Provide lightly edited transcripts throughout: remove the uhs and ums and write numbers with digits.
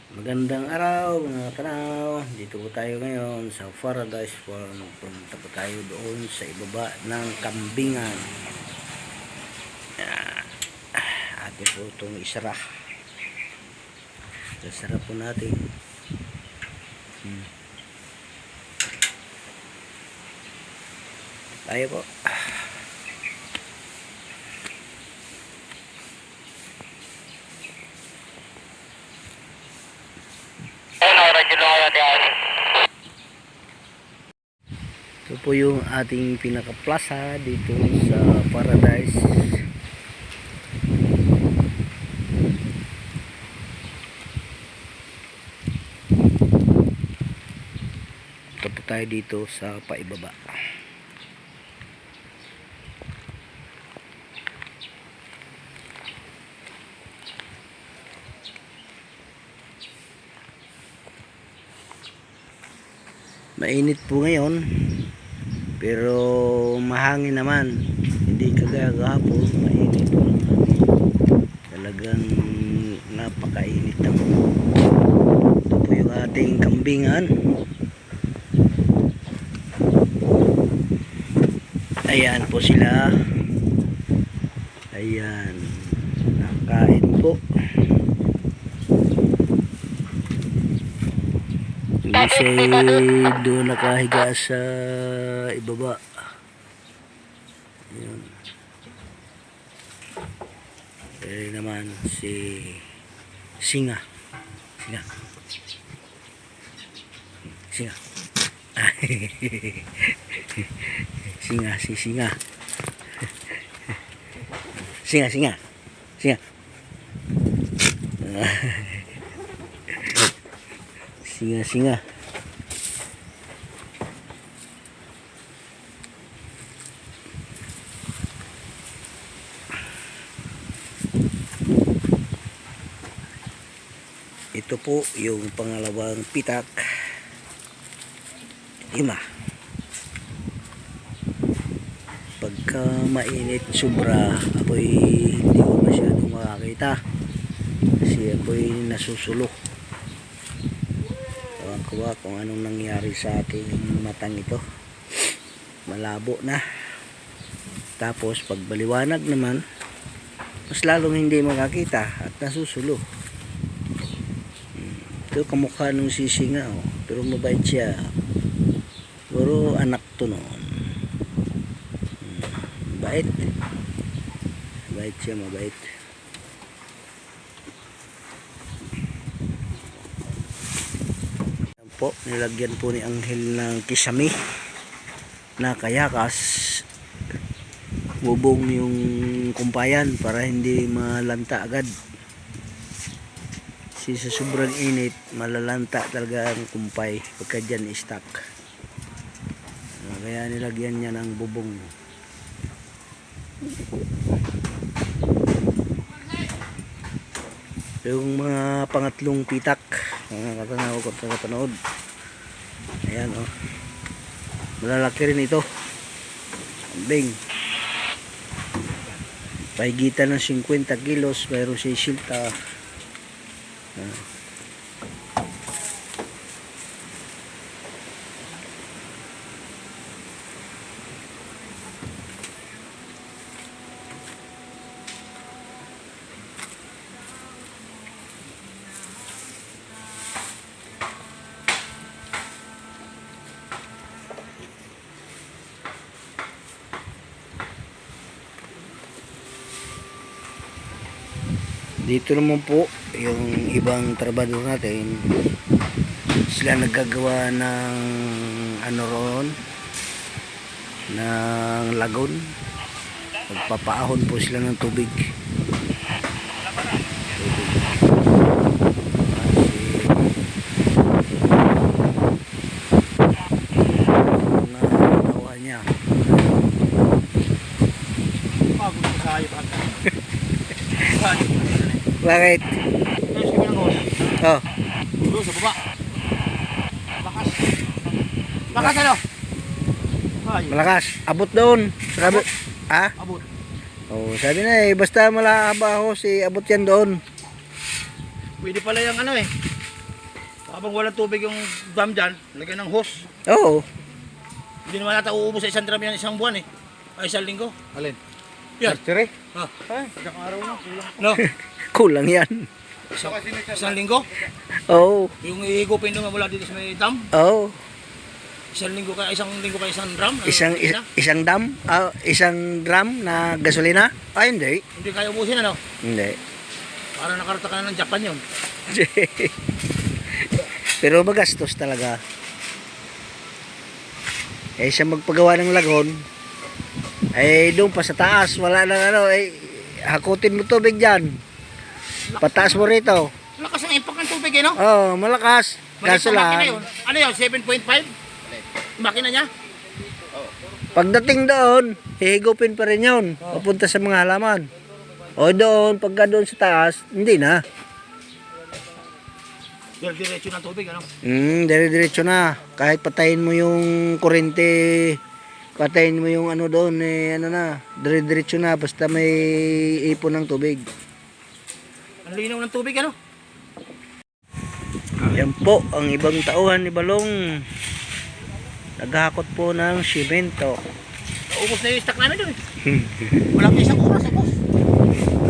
Magandang araw mga kanaw. Dito po tayo ngayon sa Paradise Farm. Pumunta po tayo doon sa ibaba ng kambingan. Atin po itong isara. Isara po natin. Tayo po. Ito po yung ating pinaka-plaza dito sa Paradise. Ito po tayo dito sa paibaba. Mainit po ngayon, pero mahangin naman, hindi kagaya kahapon. Mainit po, talagang napakainit naman. Ito po yung ating kambingan. Ayan po sila. Ayan, nakain po. Kasi doon nakahiga sa ibaba. Ayan. Eh naman si Singa. Singa. Singa. Singa, si Singa. Singa, Singa. Singa. Singa, Singa. Ito po yung pangalawang pitak. 5. Pagka mainit sobra, ako'y hindi ko masyadong makakita kasi ako'y nasusulo. Ewan ko ba kung anong nangyari sa aking matang ito. Malabo na. Tapos pag baliwanag naman, mas lalong hindi makakita at nasusulo. Ito kamukha nung sisinga, oh. Pero mabait siya. Pero anak to noon. Mabait. Mabait siya, mabait. Yan po, nilagyan po ni Anghel ng kisame na kayakas. Bubong yung kumpayan para hindi malanta agad. Kasi sa sobrang init, malalanta talaga ang kumpay pagka dyan i-stuck. Kaya nilagyan niya ng bubong. Yung mga pangatlong pitak, mga katanaw, ayan o, malalaki rin ito. Kambing pahigitan ng 50 kilos, mayroon siya silta. Dito naman po yung ibang trabador natin, sila naggagawa ng ano roon, ng lagon. Magpapaahon po sila ng tubig. Nawa niya. Bakit? Oh. Doon sa baba. Malakas. Malakas ano? Malakas. Abot doon. Abot. Ha? Abot. Oh, sabi na basta malahaba ho si abot yan doon. Pwede pala yung ano Habang walang tubig yung dam dyan, lagyan ng hose. Oo. Hindi naman nata uubos sa isang drum yan isang buwan eh. Ay, isang linggo. Alin? Yan. Archery? Ha? Ay, isang araw na. Kulang. No? Kulang yan. Isang linggo. Oo. Yung ihigupin doon mula dito sa may dam. Oo. Isang linggo kaya isang drum. Isang isang drum na gasolina? Ay, hindi. Hindi kaya ubusin ano? Hindi. Para nakarata ka na ng Japan yun. Pero magastos talaga. Eh siya magpagawa ng lagon, eh doon pa sa taas, wala nang ano, eh hakutin mo tubig dyan. Pataas mo rito. Lakas ng impact ng tubig eh no? Oh, malakas. Kaso Makina lang, yun. Ano yun? 7.5? Makina niya? pagdating doon, hihigupin pa rin yun. Papunta sa mga halaman. O doon, pagka doon sa taas, hindi na. Diretso ng tubig ano? Dire-diretso na. Kahit patayin mo yung kurente, patayin mo yung ano doon, eh ano na, dire-diretso na basta may ipon ng tubig. Ang linaw ng tubig ano? Yan po ang ibang tauhan ni Balong. Naghakot po ng simento. Naubos na yung stock namin doon eh. Walang isang oras ubos.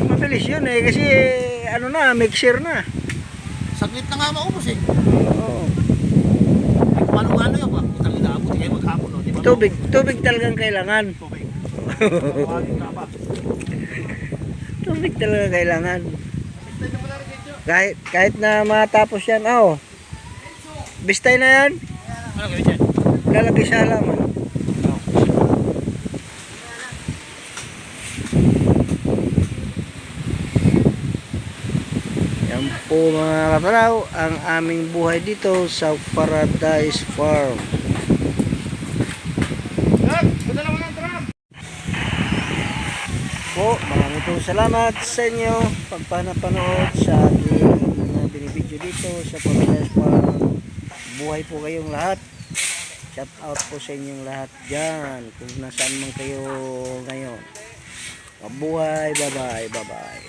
Mabilis yun eh kasi ano na, mixer na. Saglit na nga maubos eh. Oo. Paano nga ano yun ba? Itang inaabot kayo maghapon no? Di ba? Tubig talagang kailangan. Tubig. Tawagin ka pa. Tubig talaga kailangan. Kahit na matapos yan, bistay na yan. Ano gawin dyan? Lalagay sa halaman. Yan po mga kataraw, ang aming buhay dito sa Paradise Farm. Po, maraming pong salamat sa inyo pagpanapanood sa ating binibidyo dito sa Paradise Farm. Buhay po kayong lahat. Shout out po sa inyong lahat dyan kung nasaan man kayo ngayon. Mabuhay, bye bye, bye bye.